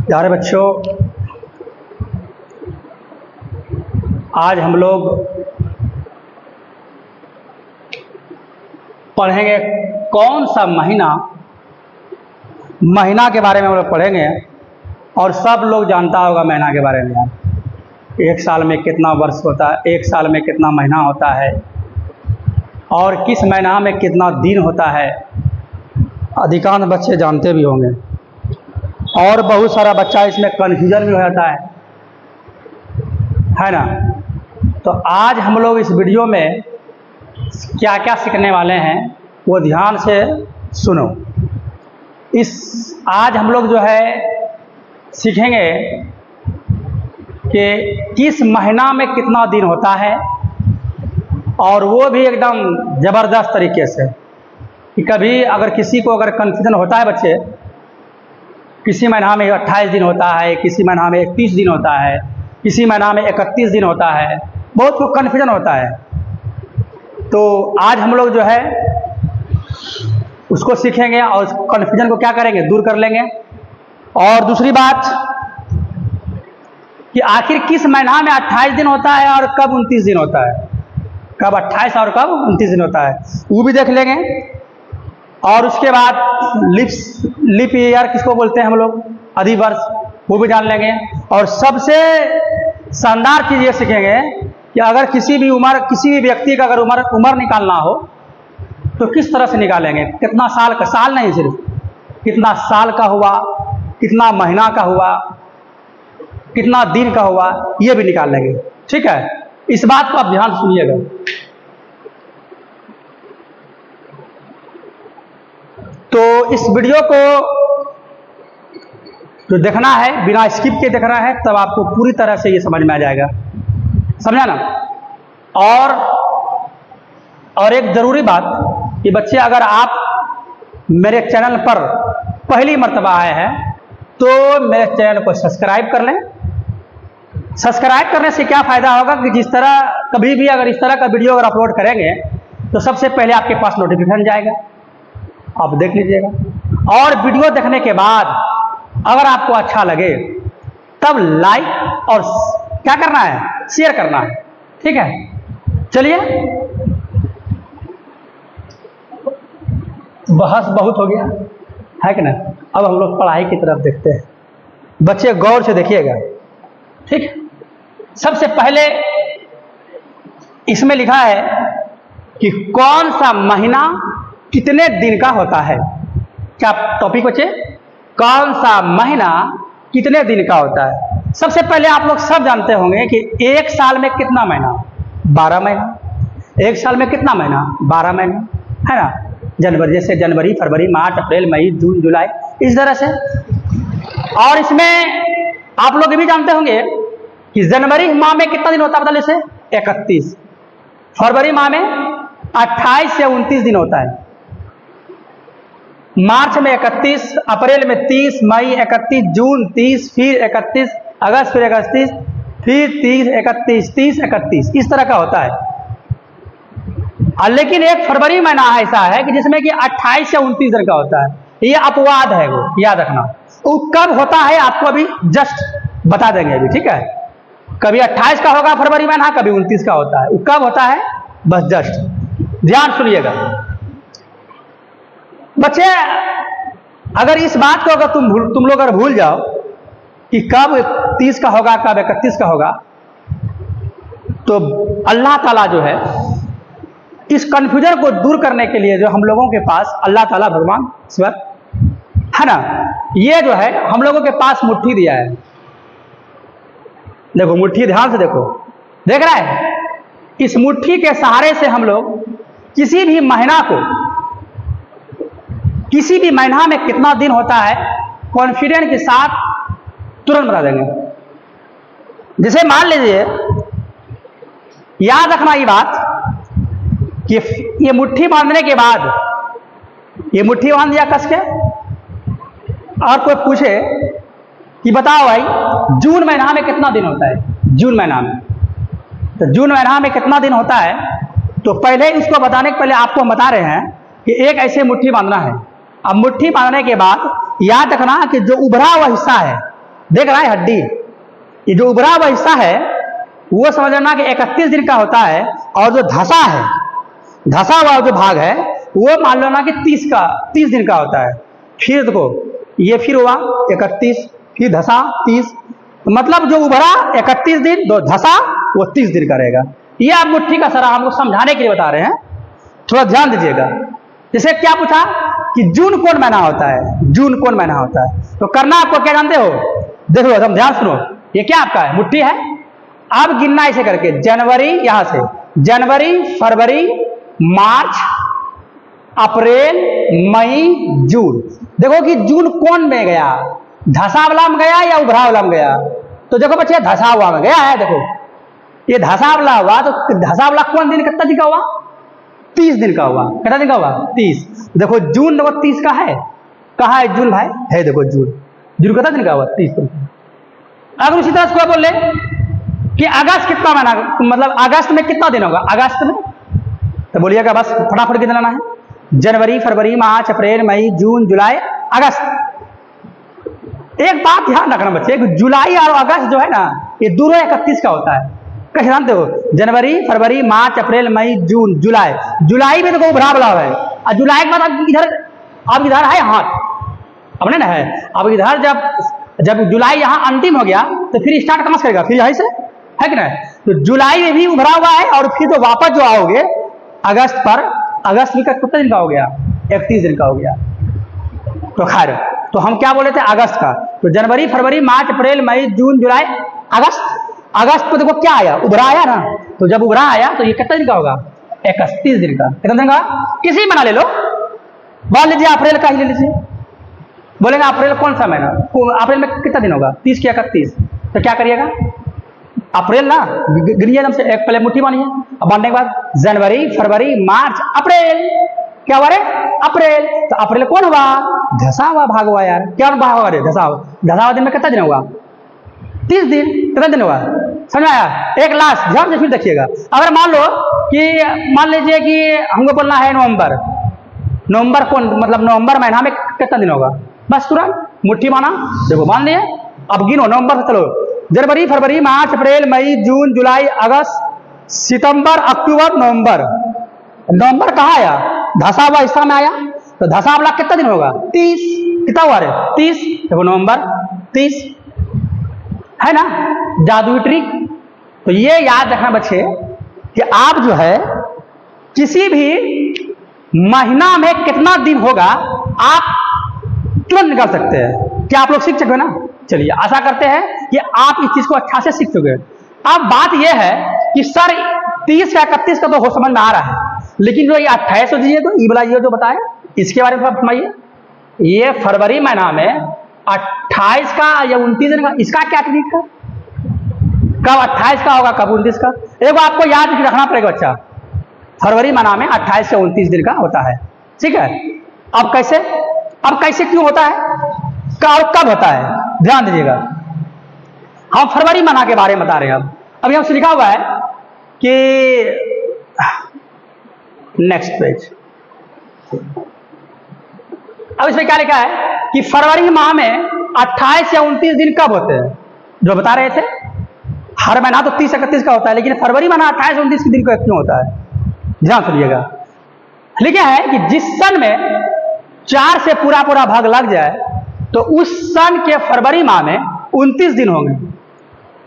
प्यारे बच्चों, आज हम लोग पढ़ेंगे कौन सा महीना के बारे में हम लोग पढ़ेंगे। और सब लोग जानता होगा महीना के बारे में। एक साल में कितना वर्ष होता है, एक साल में कितना महीना होता है और किस महीना में कितना दिन होता है, अधिकांश बच्चे जानते भी होंगे। और बहुत सारा बच्चा इसमें कन्फ्यूजन भी हो जाता है ना। तो आज हम लोग इस वीडियो में क्या क्या सीखने वाले हैं वो ध्यान से सुनो। आज हम लोग जो है सीखेंगे कि किस महीना में कितना दिन होता है, और वो भी एकदम ज़बरदस्त तरीके से कि कभी अगर किसी को अगर कन्फ्यूजन होता है बच्चे, किसी महीना में 28 दिन होता है, किसी महीना में 31 दिन होता है, किसी महीना में 31 दिन होता है, बहुत को कन्फ्यूजन होता है। तो आज हम लोग जो है उसको सीखेंगे और उस कन्फ्यूजन को क्या करेंगे, दूर कर लेंगे। और दूसरी बात कि आखिर किस महीना में 28 दिन होता है और कब 29 दिन होता है, कब 28 और कब 29 दिन होता है, वो भी देख लेंगे। और उसके बाद लिप ईयर किसको बोलते हैं हम लोग, अधिवर्ष, वो भी जान लेंगे। और सबसे शानदार चीज़ ये सीखेंगे कि अगर किसी भी व्यक्ति का अगर उम्र निकालना हो तो किस तरह से निकालेंगे, कितना साल का, साल नहीं सिर्फ कितना साल का हुआ, कितना महीना का हुआ, कितना दिन का हुआ, ये भी निकाल लेंगे। ठीक है, इस बात को आप ध्यान से सुनिएगा। तो इस वीडियो को जो देखना है बिना स्किप के देखना है, तब आपको पूरी तरह से ये समझ में आ जाएगा, समझा ना। और एक ज़रूरी बात कि बच्चे, अगर आप मेरे चैनल पर पहली मर्तबा आए हैं तो मेरे चैनल को सब्सक्राइब कर लें। सब्सक्राइब करने से क्या फ़ायदा होगा कि जिस तरह कभी भी अगर इस तरह का वीडियो अगर अपलोड करेंगे तो सबसे पहले आपके पास नोटिफिकेशन जाएगा, आप देख लीजिएगा। और वीडियो देखने के बाद अगर आपको अच्छा लगे तब लाइक और क्या करना है, शेयर करना है। ठीक है, चलिए, बहस बहुत हो गया है कि ना। अब हम लोग पढ़ाई की तरफ देखते हैं। बच्चे गौर से देखिएगा, ठीक है। सबसे पहले इसमें लिखा है कि कौन सा महीना कितने दिन का होता है। क्या टॉपिक बच्चे, कौन सा महीना कितने दिन का होता है। सबसे पहले आप लोग सब जानते होंगे कि एक साल में कितना महीना, 12 महीना। एक साल में कितना महीना, 12 महीना, है ना। जनवरी, जैसे जनवरी, फरवरी, मार्च, अप्रैल, मई, जून, जुलाई, इस तरह से। और इसमें आप लोग ये भी जानते होंगे कि जनवरी माह में कितना दिन होता है, बता इसे, 31। फरवरी माह में 28 से 29 दिन होता है। मार्च में 31, अप्रैल में 30, मई 31, जून 30, फिर 31, अगस्त फिर 31, फिर 30, 31, 30, 31, इस तरह का होता है। लेकिन एक फरवरी महीना ऐसा है कि जिसमें कि 28 से 29 दिन का होता है। ये अपवाद है, वो याद रखना। वो कब होता है आपको अभी जस्ट बता देंगे अभी, ठीक है। कभी 28 का होगा फरवरी महीना, कभी 29 का होता है। वो कब होता है बस जस्ट ध्यान सुनिएगा बच्चे। अगर इस बात को अगर तुम लोग अगर भूल जाओ कि कब 30 का होगा, कब 31 का होगा, तो अल्लाह ताला जो है इस कन्फ्यूजन को दूर करने के लिए जो हम लोगों के पास अल्लाह ताला भगवान ईश्वर है ना, ये जो है हम लोगों के पास मुट्ठी दिया है। देखो मुट्ठी, ध्यान से देखो, देख रहा है। इस मुट्ठी के सहारे से हम लोग किसी भी महीना को, किसी भी महीना में कितना दिन होता है कॉन्फिडेंस के साथ तुरंत बता देंगे। जैसे मान लीजिए, याद रखना ये बात कि ये मुट्ठी बांधने के बाद, ये मुट्ठी बांध दिया कस के, और कोई पूछे कि बताओ भाई जून महीना में कितना दिन होता है, जून महीना में, तो जून महीना में कितना दिन होता है, तो पहले इसको बताने के पहले आपको हम बता रहे हैं कि एक ऐसे मुट्ठी बांधना है। अब मुट्ठी बांधने के बाद याद रखना कि जो उभरा हुआ हिस्सा है देख रहा है हड्डी, ये जो उभरा हुआ हिस्सा है वो समझ लेना कि 31 दिन का होता है, और जो धसा है, धसा हुआ जो भाग है वो मान लो ना कि 30 दिन का होता है। फिर देखो ये फिर हुआ 31, फिर धसा 30, मतलब जो उभरा 31 दिन, जो धसा वो 30 दिन का रहेगा। ये आप मुट्ठी का सरा हमको समझाने के लिए बता रहे हैं, थोड़ा ध्यान दीजिएगा। जैसे क्या पूछा कि जून कौन महीना होता है, जून कौन महीना होता है, तो करना आपको क्या जानते हो, देखो एकदम ध्यान सुनो, ये क्या आपका है, मुट्ठी है। अब गिनना ऐसे करके, जनवरी, यहां से जनवरी, फरवरी, मार्च, अप्रैल, मई, जून। देखो कि जून कौन में गया, धसा वाला में गया या उभरा वाला में गया, तो देखो बच्चे धसा हुआ में गया है। देखो ये धसा वाला हुआ, तो धसा वाला कौन दिन कितना दिन का हुआ, 30 दिन का हुआ। कितना दिन का हुआ, 30। देखो जून देखो 30 का है, कहाँ है जून भाई, है देखो जून, जून कितना दिन का हुआ, 30 दिन। अगर उसी तरह से बोल ले कि अगस्त कितना महीना, मतलब अगस्त में कितना दिन होगा, अगस्त में, तो बोलिएगा बस फटाफट गिनाना है, जनवरी, फरवरी, मार्च, अप्रैल, मई, जून, जुलाई, अगस्त। एक बात ध्यान रखना बच्चे, जुलाई और अगस्त जो है ना, ये दोनों 31 का होता है। कैसे जानते हो, जनवरी, फरवरी, मार्च, अप्रैल, मई, जून, जुलाई। जुलाई में देखो उभरा वाला है, और जुलाई के बाद अब इधर है हाथ, अपने ना है, अब इधर जब जुलाई यहाँ अंतिम हो गया तो फिर स्टार्ट कहाँ से करेगा, फिर यहीं से, है कि नहीं। तो जुलाई में भी उभरा हुआ है, और फिर तो वापस जो आओगे अगस्त पर, अगस्त में कितने दिन का हो गया, 31 दिन का हो गया। तो खैर, तो हम क्या बोले थे, अगस्त का। तो जनवरी, फरवरी, मार्च, अप्रैल, मई, जून, जुलाई, अगस्त। अगस्त को देखो क्या आया, उभरा आया ना, तो जब उभरा आया तो ये कितने दिन का होगा, 31 दिन का। कितने दिन का, किसी बना ले लो, मान लीजिए अप्रैल का ही ले लीजिए। बोलेंगे अप्रैल कौन सा महीना, अप्रैल में कितना दिन होगा, 30 की 31, तो क्या करिएगा, अप्रैल ना गिनिए एकदम से, एक पहले मुट्ठी बांधिए, अब बांधने के बाद जनवरी, फरवरी, मार्च, अप्रैल, क्या हुआ रे, अप्रैल। तो अप्रैल कौन हुआ, धसा हुआ भाग हुआ यार, क्या भाग हुआ रे, धसा हुआ दिन में कितना दिन हुआ, 30 दिन। कितना दिन हुआ, समझ आया। एक लास्ट ध्यान से फिर देखिएगा, अगर मान लो कि मान लीजिए कि हमको बोलना है नवंबर, नवंबर कौन, मतलब नवंबर महीना में कितना दिन होगा, बस तुरंत मुट्ठी माना, देखो मान लिए। अब गिनो नवंबर से, चलो जनवरी, फरवरी, मार्च, अप्रैल, मई, जून, जुलाई, अगस्त, सितंबर, अक्टूबर, नवंबर। नवंबर कहाँ आया, धसा हुआ हिस्सा में आया, तो धसा वाला कितना दिन होगा, 30। कितना हुआ रे, 30। देखो नवंबर 30 है ना, जादुई ट्रिक। तो ये याद रखना बच्चे कि आप जो है किसी भी महीना में कितना दिन होगा आप तुरंत निकाल सकते हैं। क्या आप लोग सीख चुके हैं ना, चलिए आशा करते हैं कि आप इस चीज को अच्छा से सीख चुके हैं। अब बात यह है कि सर 30 या 31 का तो हो समझ में आ रहा है, लेकिन जो ये 28 हो दीजिए, तो ये वाला ये जो बताए इसके बारे में थोड़ा फरमाइए। ये फरवरी महीना में 28 का या 29 दिन का, इसका क्या ट्रिक है, कब 28 का होगा कब 29 का। एक आपको याद रखना पड़ेगा बच्चा, फरवरी महीना में 28 से 29 दिन का होता है, ठीक है। अब कैसे क्यों होता है, और कब होता है, ध्यान दीजिएगा। हम फरवरी महीना के बारे में बता रहे हैं। अब यहाँ से लिखा हुआ है कि नेक्स्ट पेज, अब इसमें क्या लिखा है कि फरवरी माह में 28 या 29 दिन कब होते हैं, जो बता रहे थे। हर महीना तो 30-31 का होता है, लेकिन फरवरी महीना 28-29 दिन का क्यों होता है, ध्यान सुनिएगा। लिखा है कि जिस सन में 4 से पूरा भाग लग जाए तो उस सन के फरवरी माह में 29 दिन होंगे,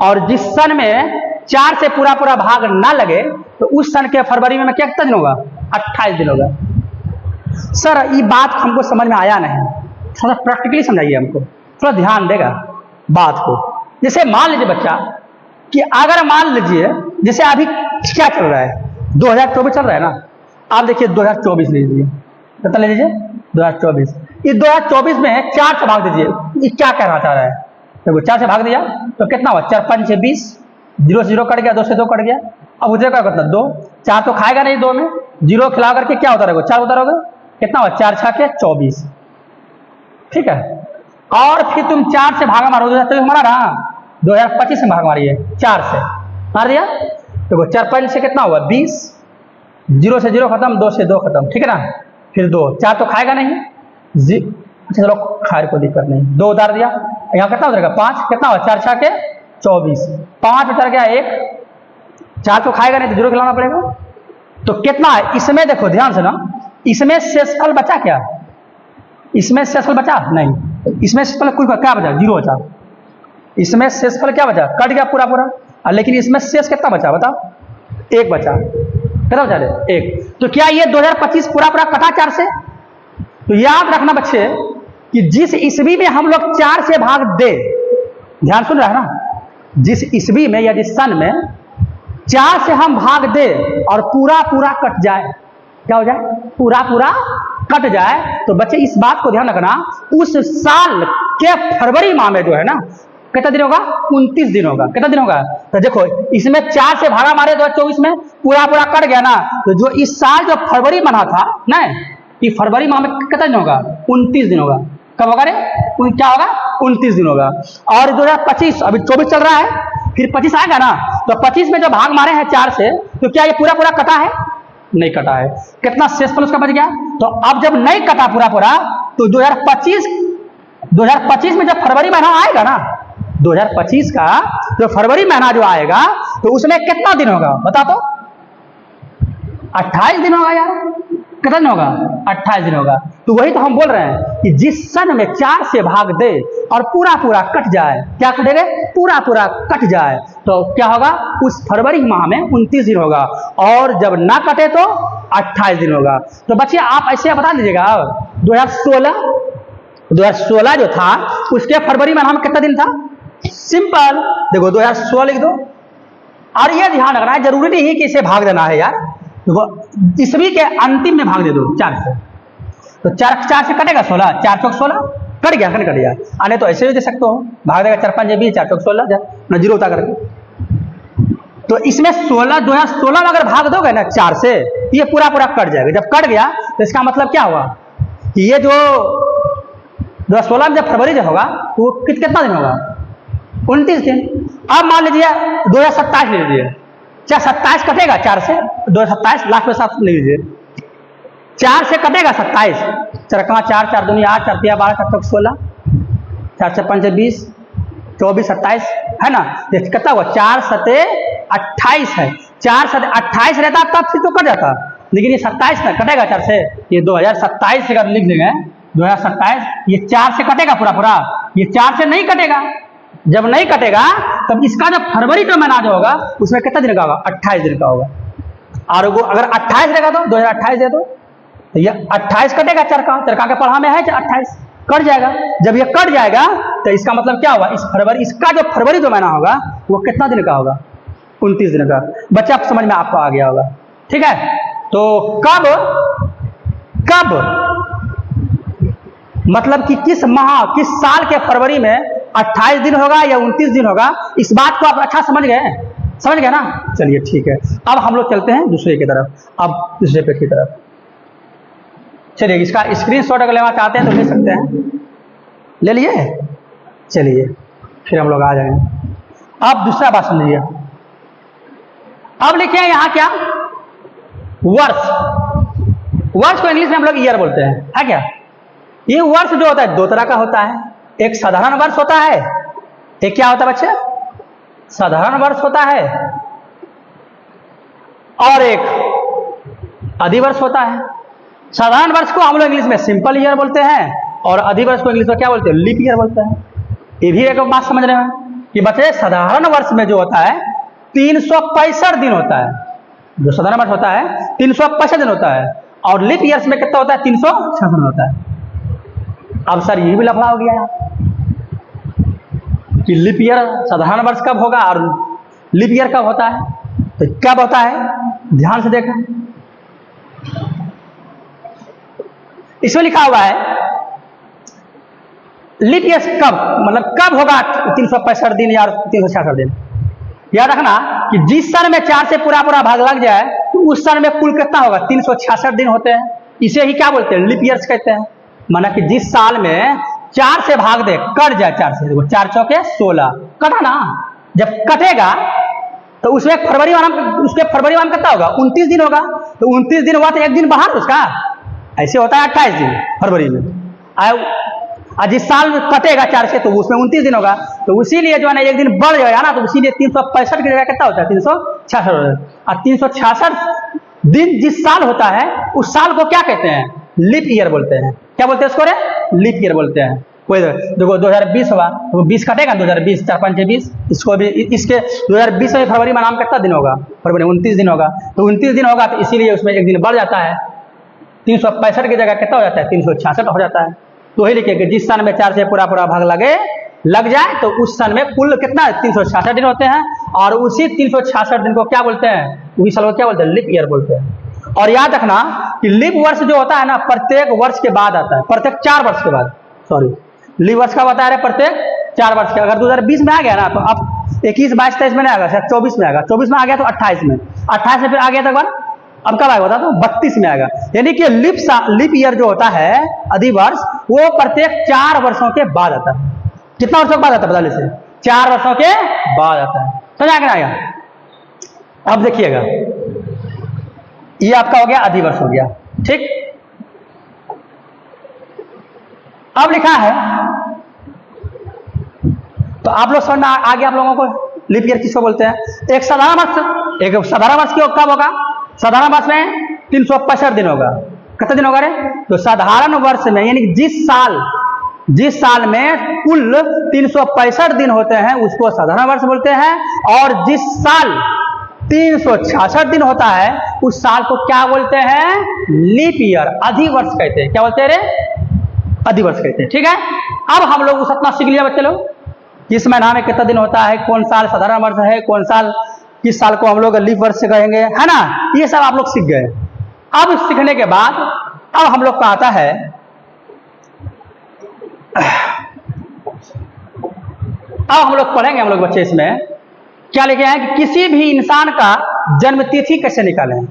और जिस सन में 4 से पूरा भाग ना लगे तो उस सन के फरवरी में क्या कितना दिन होगा, 28 दिन होगा। सर ये बात हमको समझ में आया नहीं, थोड़ा प्रैक्टिकली समझाइए हमको, थोड़ा ध्यान देगा बात को। जैसे मान लीजिए बच्चा कि अगर मान लीजिए जैसे अभी क्या चल रहा है, 2024 चल रहा है ना, आप देखिए 2024 लीजिए, कितना ले लीजिए 2024। इस 2024 में 4 से भाग दीजिए, ये क्या कहना चाह रहा है, देखो 4 से भाग दिया तो कितना हुआ, 4 5 6 20, 0 से 0 कट गया, 2 से 2 कट गया। अब उधर का कितना 2, 4 तो खाएगा नहीं, 2 में 0 खिला करके क्या होता रहेगा, 4 होता रहेगा, कितना हुआ 4 6 के 24, ठीक है। और फिर तुम 4 से भागा मारो, तो हमारा ना 2025 में भाग मारिए, 4 से मार दिया, देखो 4 5 से कितना हुआ 20, 0 से 0 खत्म, 2 से 2 खत्म, ठीक है ना। फिर 2, 4 तो खाएगा नहीं, अच्छा चलो खैर कोई दिक्कत नहीं, 2 उतार दिया, यहाँ कितना हो जाएगा 5, कितना हुआ 4 6 के 24, 5 बचा गया 1, 4 तो खाएगा नहीं तो 0 खिलाना पड़ेगा। तो कितना है इसमें, देखो ध्यान से ना, इसमें शेषफल बचा क्या? इसमें शेषफल बचा नहीं, इसमें शेषफल कुल क्या बचा? 0 बचा। इसमें शेषफल क्या बचा? कट गया पूरा पूरा। लेकिन इसमें शेष कितना बचा बताओ? 1 बचा। कितना बचा रे? 1। तो क्या ये 2025 पूरा पूरा कटा 4 से? तो याद रखना बच्चे कि जिस ईस्वी में हम लोग 4 से भाग दे, ध्यान सुन रहा है ना, जिस ईस्वी में या जिस सन में 4 से हम भाग दे और पूरा पूरा कट जाए, क्या हो जाए? पूरा पूरा कट जाए, तो बच्चे इस बात को ध्यान रखना, उस साल के फरवरी माह में जो है ना, कितना दिन होगा? 29 दिन होगा। कितना दिन होगा? तो देखो इसमें 4 से भागा मारे 2024 में पूरा पूरा कट गया ना, तो जो इस साल जो फरवरी मना था ना, ये फरवरी माह में कितना दिन होगा? 29 दिन होगा। कब होगा रे? क्या होगा? 29 दिन होगा। और 2025, अभी 24 चल रहा है, फिर 25 आएगा ना, तो 25 में जो भाग मारे हैं 4 से, तो क्या ये पूरा पूरा कटा है? नहीं कटा है। कितना शेषफल उसका बच गया? तो अब जब नहीं कटा पूरा पूरा, तो 2025 में जब फरवरी महीना आएगा ना, 2025 का जो फरवरी महीना जो आएगा, तो उसमें कितना दिन होगा बता तो? 28 दिन होगा यार। कितना दिन होगा? 28 दिन होगा। तो वही तो हम बोल रहे हैं कि जिस सन में 4 से भाग दे और पूरा पूरा कट जाए, क्या कटेगा? पूरा पूरा कट जाए, तो क्या होगा? उस फरवरी माह में 29 दिन होगा, और जब ना कटे तो 28 दिन होगा। तो बच्चे आप ऐसे बता दीजिएगा, 2016 जो था उसके फरवरी महीना में कितना दिन था? सिंपल, देखो 2016 लिख दो। और ये ध्यान रखना है, जरूरी नहीं कि इसे भाग देना है यार, ईस्वी के अंतिम में भाग दे दो 4 से, तो 4 से कटेगा 16, 4 चौक 16 कट गया, कट गया। आने तो ऐसे भी दे सकते हो, भाग देगा 4 5 20, 4 चौक 16 ना, 0 उतार करके। तो इसमें 2016 में अगर भाग दोगे ना 4 से, ये पूरा पूरा कट जाएगा। जब कट गया तो इसका मतलब क्या हुआ कि ये जो 2016 में जब फरवरी जो होगा, तो वो कितना दिन होगा? 29 दिन। अब मान लीजिए 2027 ले लीजिए, क्या 27 कटेगा 4 से? 2027 लाख में 7 ले लीजिए, 4 से कटेगा 27, 4 4 4 दूनी 8, 4 3 12, 4 चौक 16, 4 से 5 20, 24 27 है ना। कितना हुआ? 4 7 28 है। 4 7 28 रहता तब फिर तो कट जाता, लेकिन ये 27 ना कटेगा 4 से। ये 2027 से लिख देंगे 2027, ये 4 से कटेगा पूरा पूरा, ये 4 से नहीं कटेगा। जब नहीं कटेगा तब इसका जो फरवरी का महीना जो होगा उसमें कितना दिन का होगा? 28 दिन का होगा। और वो अगर 28 रहेगा तो 2028 दे दो, तो ये 28 कटेगा, चरका के पढ़ा में है 28 कट जाएगा। जब ये कट जाएगा तो इसका मतलब क्या होगा? इस फरवरी, इसका जो फरवरी जो महीना होगा वो कितना दिन का होगा? 29 दिन का। बच्चा आप समझ में आपको आ गया होगा, ठीक है। तो कब मतलब कि किस माह, किस साल के फरवरी में 28 दिन होगा या 29 दिन होगा, इस बात को आप अच्छा समझ गए ना। चलिए ठीक है, अब हम लोग चलते हैं दूसरे की तरफ। अब दूसरे पेज की तरफ चलिए, इसका स्क्रीनशॉट अगर लेना चाहते हैं तो ले सकते हैं, ले लिए। चलिए फिर हम लोग आ जाएंगे। अब दूसरा बात सुन लीजिए। अब लिखिए यहाँ क्या? वर्ष को इंग्लिश में हम लोग ईयर बोलते हैं, है क्या? ये वर्ष जो होता है 2 तरह का होता है, एक साधारण वर्ष होता है, एक क्या होता है बच्चे? साधारण वर्ष होता है, और एक अधिवर्ष होता है। साधारण वर्ष को हम लोग इंग्लिश में सिंपल ईयर बोलते हैं, और अधिवर्ष को इंग्लिश में क्या बोलते हैं? लीप ईयर बोलते हैं। ये भी एक बात समझ रहे हैं कि बच्चे साधारण वर्ष में जो होता है 365 दिन होता है, जो साधारण वर्ष होता है 365 दिन होता है, और लीप ईयर्स में कितना होता है? 366 दिन होता है। अब सर ये भी लफड़ा हो गया कि लीप ईयर साधारण वर्ष कब होगा और लीप ईयर कब होता है? तो कब होता है? ध्यान से देखा, इसमें लिखा हुआ है लीप ईयर कब, मतलब कब होगा 365 दिन या 366 दिन। याद रखना कि जिस सन में 4 से पूरा पूरा भाग लग जाए तो उस सन में कुल कितना होगा? 366 दिन होते हैं। इसे ही क्या बोलते हैं? लीप ईयर्स कहते हैं। माना कि जिस साल में 4 से भाग दे, कट जाए 4 से, देखो 4 चौके 16 कटा ना। जब कटेगा तो उसमें फरवरी माह कितना होगा? 29 दिन होगा। तो 29 दिन हुआ तो एक दिन बाहर उसका, ऐसे होता है 28 दिन फरवरी में। और जिस साल कटेगा 4 से तो उसमें 29 दिन होगा, तो इसीलिए जो है ना एक दिन बढ़ जाएगा ना, तो इसीलिए 365 की जगह कितना होता है 366 होता है। और 366 दिन जिस साल होता है उस साल को क्या कहते हैं, लीप ईयर बोलते हैं। क्या बोलते हैं उसको रे, लीप ईयर बोलते हैं। कोई देखो 2020 हुआ तो 20 कटेगा 2020, 4 5 20, इसको भी इसके 2020 में फरवरी में नाम कितना दिन होगा, फरवरी 29 दिन होगा, तो 29 दिन होगा तो इसीलिए उसमें एक दिन बढ़ जाता है, 365 की जगह कितना हो जाता है 366 हो जाता है। तो वही लिखिए कि जिस सन में 4 से पूरा भाग लग जाए तो उस सन में कुल कितना 366 दिन होते हैं, और उसी 366 दिन को क्या बोलते हैं, उसी साल को क्या बोलते हैं, लीप ईयर बोलते हैं। और याद रखना कि लीप वर्ष जो होता है ना प्रत्येक वर्ष के बाद आता है, प्रत्येक 4 वर्ष के बाद, सॉरी लीप वर्ष का बता रहे प्रत्येक 4 वर्ष के। अगर 2020 में आ गया ना तो अब 21 22 23 में नहीं आएगा, शायद 24 में आएगा, 24 में आ गया तो 28 में, 28 में फिर आ गया तो अब कब आएगा बता दो 32 में आएगा। यानी कि लीप ईयर जो होता है अधिवर्ष वो प्रत्येक 4 वर्षों के बाद आता है। कितना वर्षों के बाद आता है बता लीजिए, 4 वर्षों के बाद आता है। समझ आ आएगा। अब देखिएगा ये आपका हो गया अधिवर्ष हो गया, ठीक। अब लिखा है तो आप लोग समझ आगे आप लोगों को लीप ईयर किसको बोलते हैं। एक साधारण वर्ष, एक साधारण वर्ष कब होगा, साधारण वर्ष में 365 दिन होगा। कितने दिन होगा रे, तो साधारण वर्ष में यानी जिस साल में कुल 365 दिन होते हैं उसको साधारण वर्ष बोलते हैं, और जिस साल 366 दिन होता है उस साल को क्या बोलते हैं, लीप ईयर, अधिवर्ष कहते हैं। क्या बोलते हैं रे, अधिवर्ष कहते हैं, ठीक है। अब हम लोग उस इतना सीख लिया बच्चे लोग, किस महीना में कितना दिन होता है, कौन साल साधारण वर्ष है, कौन साल किस साल को हम लोग लीप वर्ष से कहेंगे, है ना, ये सब आप लोग सीख गए। अब सीखने के बाद अब हम लोग का आता है अब हम लोग पढ़ेंगे, हम लोग बच्चे इसमें क्या लिखे हैं कि किसी भी इंसान का जन्म तिथि कैसे निकालें।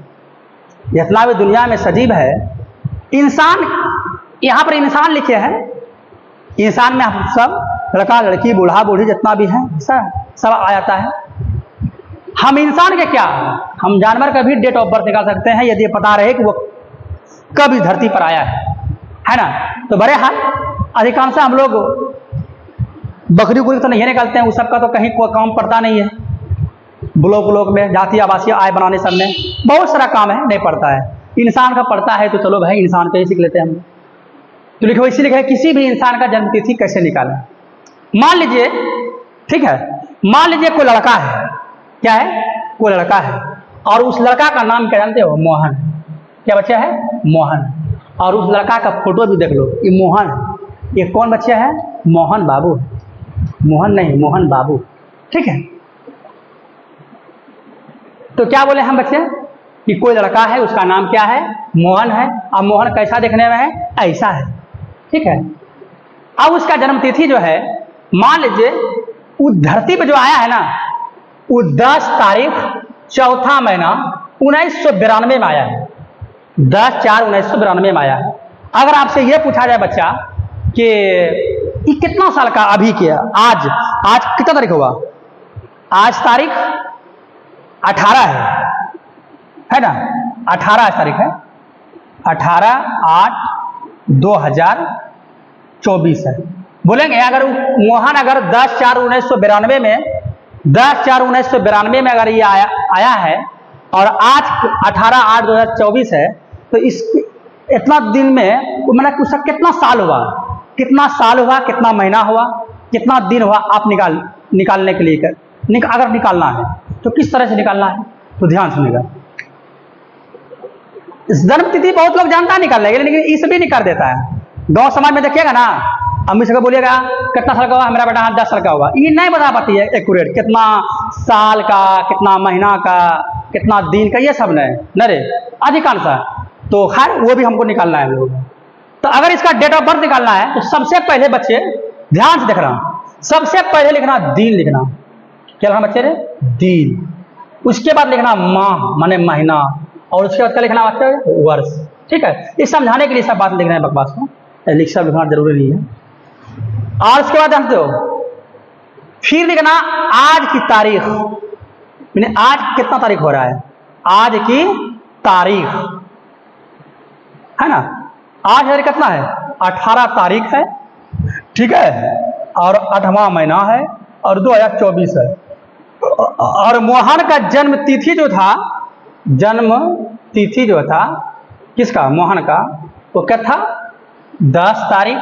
जितना भी दुनिया में सजीव है इंसान, यहां पर इंसान लिखे हैं, इंसान में हम सब लड़का लड़की बूढ़ा बूढ़ी जितना भी है सब आ जाता है। हम इंसान के क्या, हम जानवर का भी डेट ऑफ बर्थ निकाल सकते हैं यदि पता रहे कि वो कब इस धरती पर आया है ना। तो बड़े हाल अधिकांश हम लोग बकरी उकरी तो नहीं निकालते हैं, उस सब का तो कहीं कोई काम पड़ता नहीं है। ब्लॉक में जाति आवासीय आय बनाने सब में बहुत सारा काम है, नहीं पड़ता है। इंसान का पड़ता है तो चलो भाई इंसान का ही सीख लेते हैं हम। तो लिखो इसी लिखा है किसी भी इंसान का जन्म तिथि कैसे निकालें। मान लीजिए, ठीक है, मान लीजिए कोई लड़का है, क्या है, कोई लड़का है और उस लड़का का नाम क्या जानते हो, मोहन। क्या बच्चा है, मोहन। और उस लड़का का फोटो भी देख लो, ये मोहन, ये कौन बच्चा है, मोहन बाबू, मोहन नहीं मोहन बाबू, ठीक है। तो क्या बोले हम बच्चे कि कोई लड़का है उसका नाम क्या है, मोहन है, और मोहन कैसा देखने में है, ऐसा है, ठीक है। अब उसका जन्म तिथि जो है, मान लीजिए उस धरती पे जो आया है ना वो 10 तारीख चौथा महीना 1992 में आया है, 10/4/1992 में आया है। अगर आपसे यह पूछा जाए बच्चा कि ये कितना साल का अभी किया, आज कितना तारीख हुआ, आज तारीख 18 है ना, 18 तारीख है, 18/8/2024 है। बोलेंगे अगर मोहन अगर 10/4/1992 में 10/4/1992 में अगर ये आया है और आज 18/8/2024 है, तो इस इतना दिन में मतलब उसका कितना साल हुआ, कितना महीना हुआ, कितना दिन हुआ, आप निकालने के लिए अगर निकालना है तो किस तरह से निकालना है, तो ध्यान सुनिएगा। इस जन्म तिथि बहुत लोग जानता है निकालने के लिए, लेकिन इस भी निकाल देता है। गांव समाज में देखिएगा ना, अम्मी से बोलिएगा कितना साल का हुआ, मेरा बेटा 10 साल का हुआ, ये नहीं बता पाती है एक्यूरेट, कितना साल का, कितना महीना का, कितना दिन का, ये सब नहीं न रे अधिकांश। तो खैर वो भी हमको निकालना है लोग। तो अगर इसका डेट ऑफ बर्थ निकालना है तो सबसे पहले बच्चे ध्यान से देख रहा, सबसे पहले लिखना दिन, लिखना क्या लिखना बच्चे रे, दिन। उसके बाद लिखना माह माने महीना, और उसके बाद क्या लिखना बच्चे, वर्ष, ठीक है। ये समझाने के लिए सब बात लिखना है, बकवास को सब लिखना जरूरी नहीं है। और उसके बाद जानते हो फिर लिखना आज की तारीख, आज कितना तारीख हो रहा है, आज की तारीख है ना, आज कितना है, 18 तारीख है ठीक है, और 8वां महीना है और 2024 है। और मोहन का जन्म तिथि जो था, जन्म तिथि जो था किसका, मोहन का, वो क्या था, 10 तारीख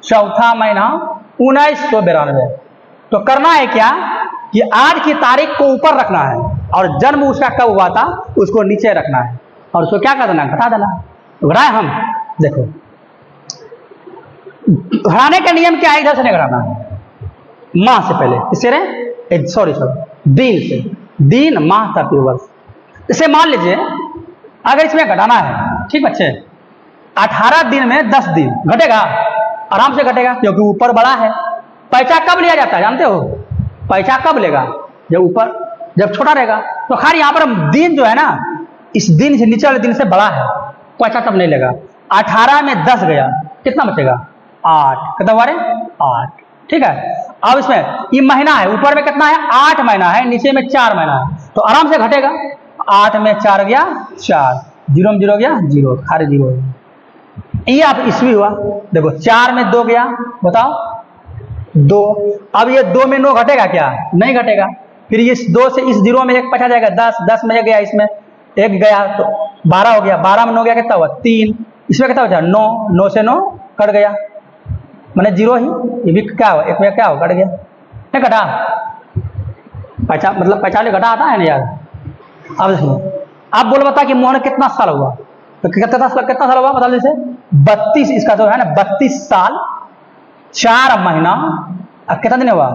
4वां महीना 1992। तो करना है क्या कि आज की तारीख को ऊपर रखना है और जन्म उसका कब हुआ था उसको नीचे रखना है, और उसको क्या कर देना, घटा देना। घटाए हम, देखो घटाने का नियम क्या है, इधर से नहीं घटाना है, माह से पहले, इससे रहे सॉरी दिन से, दिन माह तक वर्ष। इसे मान लीजिए अगर इसमें घटाना है, ठीक बच्चे, 18 दिन में 10 दिन घटेगा, आराम से घटेगा, क्योंकि ऊपर बड़ा है। पैसा कब लिया जाता है जानते हो, पैसा कब लेगा, जब ऊपर, जब छोटा रहेगा। तो खैर यहाँ पर दिन जो है ना, इस दिन से नीचे वाले दिन से बड़ा है, पैसा तब नहीं लेगा। 18 में 10 गया, कितना बचेगा, 8, कितना बारे 8, ठीक है। अब इसमें ये महीना है, ऊपर में कितना है, 8 महीना है, नीचे में 4 महीना है, तो आराम से घटेगा। 8 में 4 गया 4, 0 में 0 गया 0, खाली 0। ये आप ईस्वी हुआ, देखो 4 में 2 गया, बताओ 2। अब ये 2 में 9 घटेगा क्या, नहीं घटेगा। फिर इस 2 से इस 0 में 1 बचा जाएगा, 10, 10 में 1 गया, इसमें 1 गया तो 12 हो गया, 12 में 9 गया कितना हुआ 3, इसमें कितना बचा 9, 9 से 9 कट गया, मैंने 0 ही, ये भी क्या हुआ, एक में क्या हो, कट गया, नहीं कटा, पैसा मतलब पैसा घटा आता है ना यार। अब देखो, आप बोलो बता कि मोहन कितना साल हुआ, तो कितना साल हुआ बता जैसे 32, इसका जो है ना 32 साल 4 महीना, अब कितना दिन हुआ,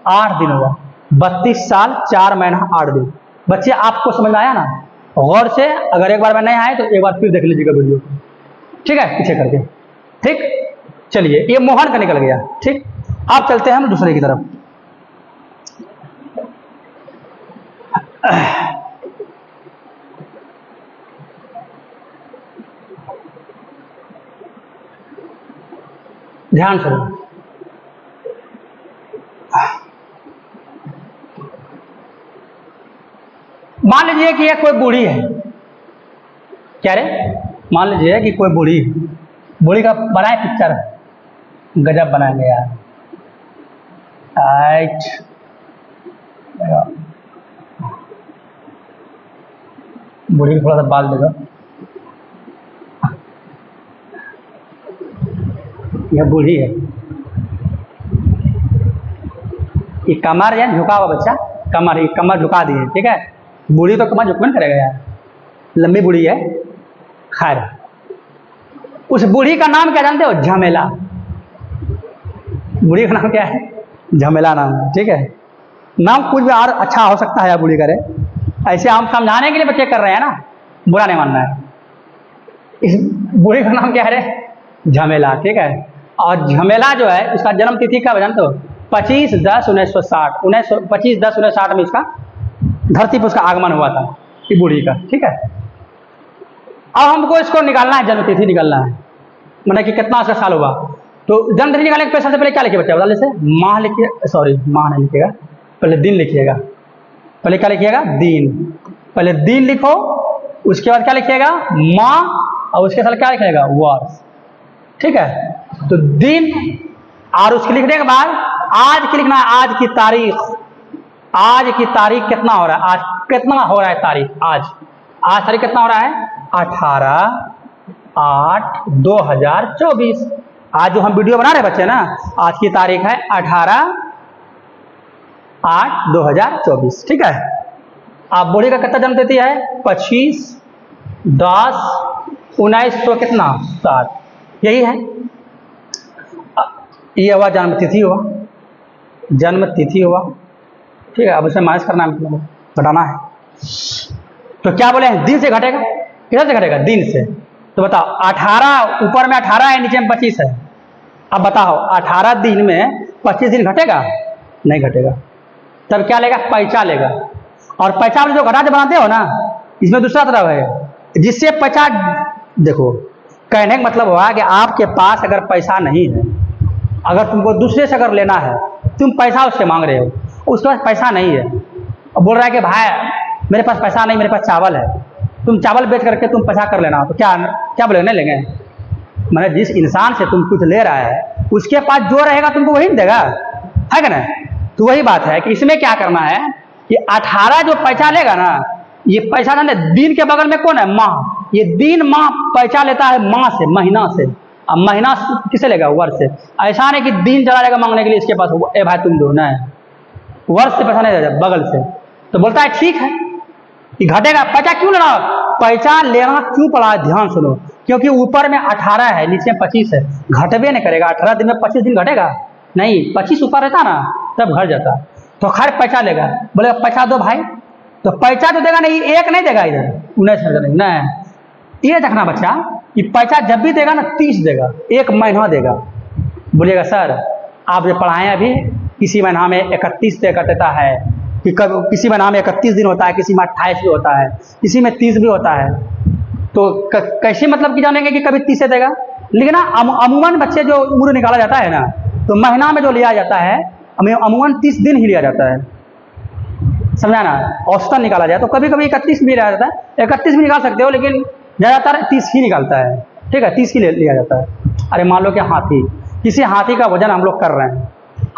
8 दिन हुआ। 32 साल 4 महीना 8 दिन। बच्चे आपको समझ में आया ना, गौर से, अगर एक बार में नहीं आए तो एक बार फिर देख लीजिएगा वीडियो, ठीक है, पीछे करके, ठीक। चलिए ये मोहन का निकल गया, ठीक। अब चलते हैं हम दूसरे की तरफ। ध्यान से मान लीजिए कि ये कोई बूढ़ी है, क्या रे, मान लीजिए कि कोई बूढ़ी, बूढ़ी का बनाए पिक्चर, गजब बनाएंगे यार, बूढ़ी को थोड़ा सा बाल देगा, यह बूढ़ी है, ये कमर है झुका हुआ बच्चा, कमर, ये कमर झुका दी है, ठीक है। बूढ़ी तो कमर झुकन करेगा यार, लंबी बूढ़ी है। खैर उस बूढ़ी का नाम क्या जानते हो, झमेला। बूढ़ी का नाम क्या है, झमेला नाम है, ठीक है। नाम कुछ भी और अच्छा हो सकता है या बूढ़ी करे, ऐसे हम समझाने के लिए बच्चे कर रहे हैं ना, बुरा नहीं मानना है। इस बूढ़ी का नाम क्या है, झमेला, ठीक है। और झमेला जो है उसका जन्म तिथि कब है जानते हो, 25/10/1960, 25/10/1960 में इसका धरती पर उसका आगमन हुआ था, ये बूढ़ी का, ठीक है। अब हमको इसको निकालना है, जन्म तिथि निकालना है, मतलब कि कितना उसका साल हुआ। तो जन्म तिथि निकालने के सबसे पहले क्या लिखिए बच्चा, बता जैसे माह लिखिए, सॉरी माह नहीं लिखिएगा, पहले दिन लिखिएगा। पहले क्या लिखिएगा, दिन, पहले दिन लिखो, उसके बाद क्या लिखिएगा, माह, और उसके साथ क्या लिखिएगा, वर्ष, ठीक है। तो दिन, और उसके लिखने के बाद आज की लिखना है, आज की तारीख, आज की तारीख कितना हो रहा है, आज कितना हो रहा है तारीख, आज तारीख कितना हो रहा है, 18/8/2024। आज जो हम वीडियो बना रहे हैं बच्चे ना, आज की तारीख है 18/8/2024, ठीक है। आप बूढ़ी का कितना जन्म तिथि है, 25/10/1900 कितना 7, यही है। ये हुआ जन्म तिथि हुआ, जन्म तिथि हुआ, ठीक है। अब उसे माइनस करना है, मतलब घटाना है। तो क्या बोले हैं, दिन से घटेगा, किधर से घटेगा, दिन से। तो बताओ 18, ऊपर में 18 है, नीचे में 25 है। अब बताओ 18 दिन में 25 दिन घटेगा, नहीं घटेगा। तब क्या लेगा, पैसा लेगा। और पैसा जो घटा के बनाते हो ना, इसमें दूसरा तरफ है, जिससे पैसा, देखो कहने का मतलब हुआ कि आपके पास अगर पैसा नहीं है, अगर तुमको दूसरे से अगर लेना है, तुम पैसा उससे मांग रहे हो, उसके पास पैसा नहीं है, और बोल रहा है कि भाई मेरे पास पैसा नहीं, मेरे पास चावल है, तुम चावल बेच करके तुम पैसा कर लेना, तो क्या बोलेंगे, नहीं लेंगे। मैंने जिस इंसान से तुम कुछ ले रहा है उसके पास जो रहेगा तुमको वही देगा, है क्या ना। तो वही बात है कि इसमें क्या करना है कि 18 जो पैसा लेगा ना, ये पैसा ना दिन के बगल में कौन है, माह। ये दिन माह पैसा लेता है माह से, महीना से। अब महीना किसे लेगा, वर्ष से। ऐसा नहीं कि दिन चला जाएगा मांगने के लिए इसके पास, ए भाई तुम दो, नहीं, वर्ष से पैसा नहीं देगा, बगल से। तो बोलता है ठीक है कि घटेगा। पैसा क्यों लेना, पैसा लेना क्यों पड़ा, ध्यान सुनो। क्योंकि ऊपर में 18 है, नीचे में 25 है, घटबे नहीं करेगा। 18 दिन में 25 दिन घटेगा नहीं, 25 ऊपर रहता ना तब घट जाता। तो खैर पैसा लेगा, बोले पैसा दो भाई, तो पैसा तो देगा नहीं, एक नहीं देगा इधर 19,000 नहीं। ये देखना बच्चा कि पैसा जब भी देगा ना 30 देगा, एक महीना देगा। बोलिएगा सर आप जो पढ़ाएं अभी, किसी महीना में 31 से कटता है, कि कब किसी महीना में 31 दिन होता है, किसी में 28 भी होता है, किसी में 30 भी होता है। तो कैसे मतलब कि जानेंगे कि कभी 30 से देगा। लेकिन ना अमूमन बच्चे जो उम्र निकाला जाता है ना, तो महीना में जो लिया जाता है अमूमन 30 दिन ही लिया जाता है, समझा ना। औसतन निकाला जाए तो कभी कभी 31 भी लिया जाता है, 31 भी निकाल सकते हो, लेकिन ज़्यादातर 30 ही निकालता है, ठीक है, 30 ही लिया जाता है। अरे मान लो कि हाथी, किसी हाथी का वजन हम लोग कर रहे हैं,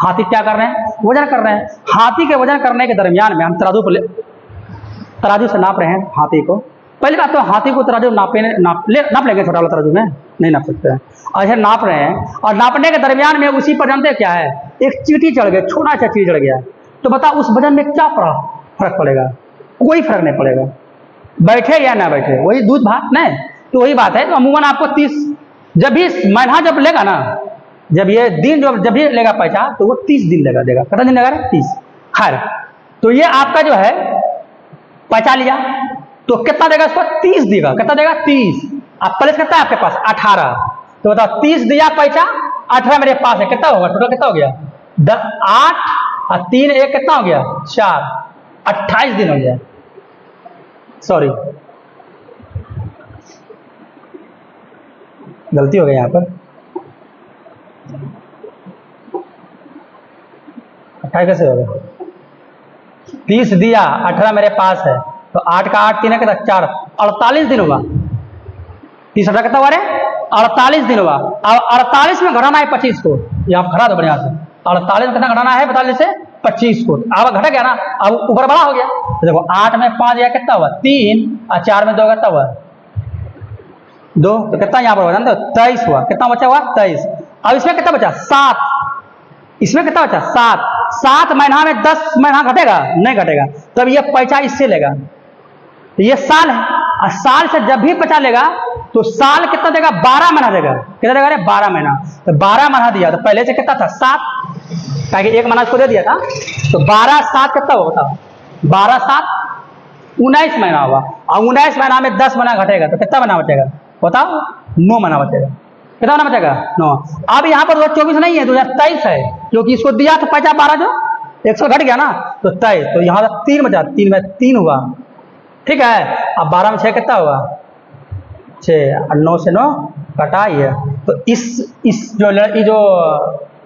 हाथी क्या कर रहे हैं, वजन कर रहे हैं। हाथी के वजन करने के दरमियान में हम तराजू से नाप रहे हैं हाथी को। पहली बात तो हाथी को तराजू नाप लेंगे, छोटा वाला तराजू में नहीं नाप सकते हैं। ऐसे नाप रहे हैं, और नापने के दरमियान में उसी पर जानते क्या है, एक चींटी चढ़ गई, छोटा सा चींटी चढ़ गया, तो बताओ उस वजन में क्या फर्क पड़ेगा, कोई फर्क नहीं पड़ेगा, बैठे या ना बैठे, वही दूध भात नहीं। तो वही बात है। तो अमूमन आपको 30 जब भी महीना जब लेगा ना, जब ये दिन जब भी लेगा पैसा, तो वो 30 दिन देगा। कितना दिन लेगा, 30। खैर तो ये आपका जो है पैसा लिया, तो कितना देगा उसको, 30 देगा। कितना देगा, 30। अब प्लस कितना है आपके पास, 18। तो बताओ 30 दिया पैसा, 18 मेरे पास है, कितना होगा टोटल, कितना हो गया, 8 और 3 1 कितना हो गया, 4, 28 दिन हो गया। सॉरी गलती हो गई यहाँ पर, 28 कैसे हो गया, 30 दिया, 18 मेरे पास है, तो 8 का 8 3 है कितना, 4, 48 दिन हुआ। 30 18 कितना हुआ रे, 48 दिन हुआ। अब 48 में घटाना है 25 को, यहाँ घटा दो बढ़िया से। 48 में कितना घटाना है, 45 से 25 को। अब घट गया ना, अब ऊपर बड़ा हो गया। तो देखो 8 में 5 गया, कितना हुआ 3, और 4 में 2 कितना हुआ 2, तो कितना यहाँ पर हुआ जानते हो, 23 हुआ। कितना बचा हुआ, 23। अब इसमें कितना बचा, 7। इसमें कितना बचा, 7। 7 महीना में 10 महीना घटेगा, नहीं घटेगा। तब ये पैसा इससे लेगा, तो ये साल है, और साल से जब भी पैसा लेगा तो साल कितना देगा, 12 महीना देगा। कितना देगा, 12 महीना। तो 12 महीना दिया, तो पहले से कितना था, 7, ताकि एक महीना उसको दे दिया था, तो 12 7 कितना होगा, 12 7 19 महीना हुआ। और 19 महीना में 10 महीना घटेगा, तो कितना महीना बचेगा बताओ, 9 महीना बचेगा। कितना महीना बचेगा, 9। अब यहाँ पर 2024 नहीं है, 2023 है, क्योंकि इसको दिया था पैसा 12, जो 100 घट गया ना, तो 23। तो यहाँ 3 बचा, 3 में 3 हुआ, ठीक है। अब 12 में 6 कितना हुआ, 6, और 9 से 9 कटा ही है। तो इस जो लड़की जो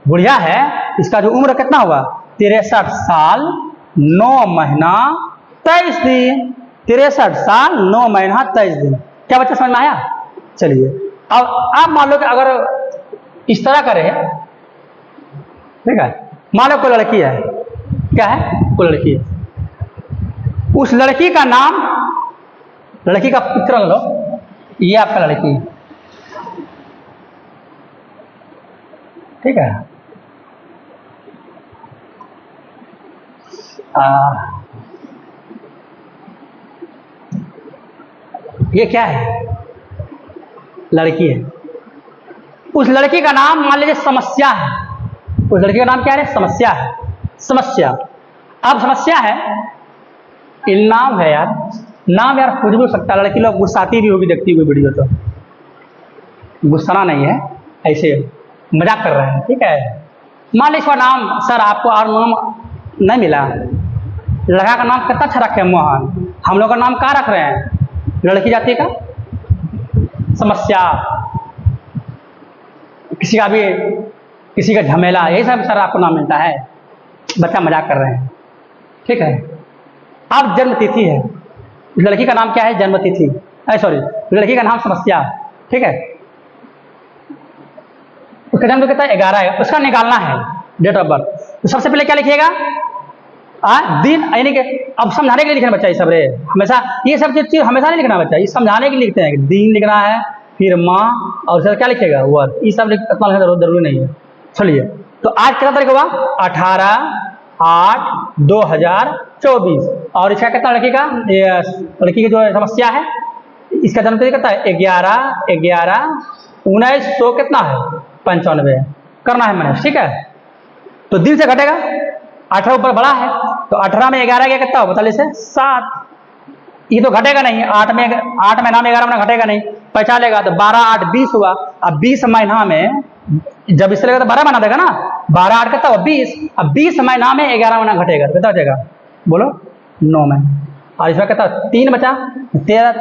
बुढ़िया है, इसका जो उम्र कितना हुआ, 63 साल 9 महीना 23 दिन। 63 साल 9 महीना 23 दिन। क्या बच्चा समझ में आया। चलिए अब आप मान लो कि अगर इस तरह करें, ठीक है, मान लो कोई लड़की है, क्या है, कोई लड़की है, उस लड़की का नाम, लड़की का पिक्चर लो, ये आपका लड़की, ठीक है। ये क्या है, लड़की है। उस लड़की का नाम मान लीजिए समस्या है। उस लड़की का नाम क्या है, समस्या है, समस्या। अब समस्या है, नाम है यार, नाम यार कुछ भी हो सकता है। लड़की लोग गुस्साती भी होगी देखती हुई वीडियो, तो गुस्साना नहीं है, ऐसे मजाक कर रहे हैं, ठीक है। मान लीजिए इसका नाम, सर आपको और नाम नहीं मिला, लड़का का नाम कितना अच्छा रखे, मोहन। हम लोग का नाम क्या रख रहे हैं, लड़की जाति का समस्या, किसी का भी किसी का झमेला, यही सब सर आपको नाम मिलता है। बच्चा मजाक कर रहे हैं, ठीक है। अब जन्म तिथि है, लड़की का नाम क्या है, जन्म तिथि, सॉरी, लड़की का नाम समस्या, ठीक है। उसका जन्म कितना 11 है, उसका निकालना है डेट ऑफ बर्थ। तो सबसे पहले क्या लिखिएगा, दिन, यानी कि अब समझाने के लिए लिखना बच्चा, ये सब रे हमेशा ये सब चीज हमेशा नहीं लिखना बच्चा, ये समझाने के लिए लिखते हैं कि दिन लिखना है, फिर माह, और सर क्या लिखेगा वर्ष, ये सब इतना लिखना जरूरी नहीं है। चलिए, तो आज कितना तारीख हुआ, 18/8/2024, और इसका कितना लड़की का, लड़की की जो समस्या है, इसका जन्म तिथि कितना है, 11/11/1900 कितना है, 95 करना है मैंने, ठीक है। तो दिन से घटेगा, 18 ऊपर बड़ा है, तो 18 में 11 गया कितना हो, 42 है 7, ये तो घटेगा नहीं, 8 महीना में 11 महीना घटेगा नहीं, पचा लेगा, तो 12/8/20 हुआ। अब 20 महीना में जब इससे लेगा तो 12 महीना देगा ना, 12/8 कितना हुआ 20, अब 20 महीना में 11 महीना घटेगा, तो कितना बचेगा बोलो, 9 महीना। और इसमें कितना 3 बचा, 13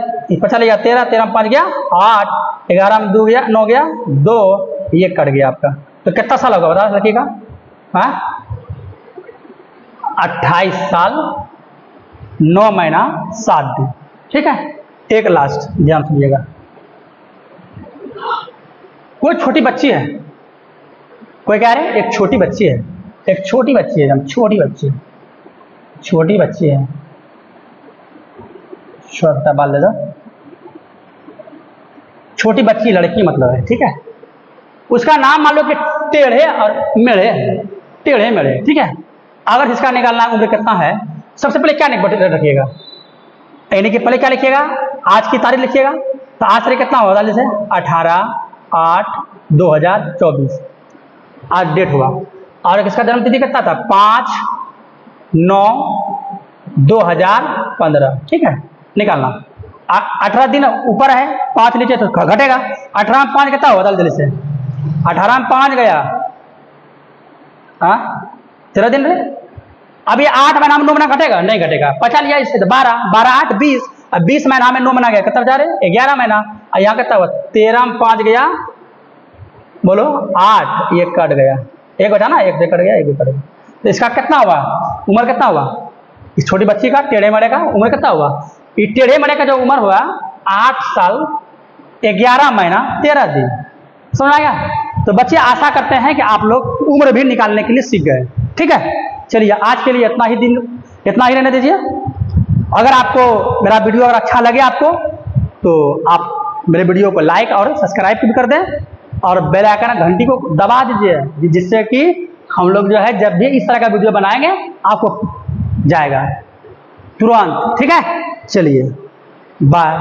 पचा लिया, 13 में 5 गया 8, 11 में 2 गया 9 गया 2, ये कट गया आपका। तो कितना साल होगा बता लड़की का, 28 साल 9 महीना 7 दिन, ठीक है। एक लास्ट ध्यान सुनिएगा, कोई छोटी बच्ची है, कोई कह रहे एक छोटी बच्ची है, एक छोटी बच्ची है, छोटी बच्ची है, छोटा बाल ले दो, छोटी बच्ची लड़की मतलब है, ठीक है। उसका नाम मान लो कि टेढ़े और मेढ़े, टेढ़े मेढ़े, ठीक है। अगर इसका निकालना उम्र कितना है, सबसे पहले क्या रखिएगा, यानी कि पहले क्या लिखिएगा, आज की तारीख लिखिएगा, तो आज तारीख कितना होगा, जैसे 18/8/2024 आज डेट हुआ, और इसका जन्म तिथि कितना था, 5/9/2015, ठीक है। निकालना 18 दिन ऊपर है, 5 नीचे तो घटेगा, 18 में 5 कितना होगा, जल्दी से 18 में 5 गया 13 दिन रहे। अब ये 8 महीना में 9 महीना घटेगा, नहीं घटेगा, पचा लिया इससे, तो 12/8/20, अब 20 महीना में 9 महीना गया, कितना बचा रहे 11 महीना, और यहाँ कितना हुआ 13 में 5 गया बोलो 8, ये कट गया, एक बचा ना, एक से कट गया, एक कट गया। तो इसका कितना हुआ, उम्र कितना हुआ, इस छोटी बच्ची का टेढ़े मेढ़े का उम्र कितना हुआ, ये टेढ़े मेढ़े का जो उम्र हुआ 8 साल 11 महीना 13 दिन, समझ आया। तो बच्चे आशा करते हैं कि आप लोग उम्र भी निकालने के लिए सीख गए, ठीक है। चलिए आज के लिए इतना ही रहने दीजिए। अगर आपको मेरा वीडियो अगर अच्छा लगे आपको, तो आप मेरे वीडियो को लाइक और सब्सक्राइब भी कर दें, और बेल आइकन घंटी को दबा दीजिए, जिससे कि हम लोग जो है जब भी इस तरह का वीडियो बनाएंगे आपको जाएगा तुरंत, ठीक है। चलिए बाय।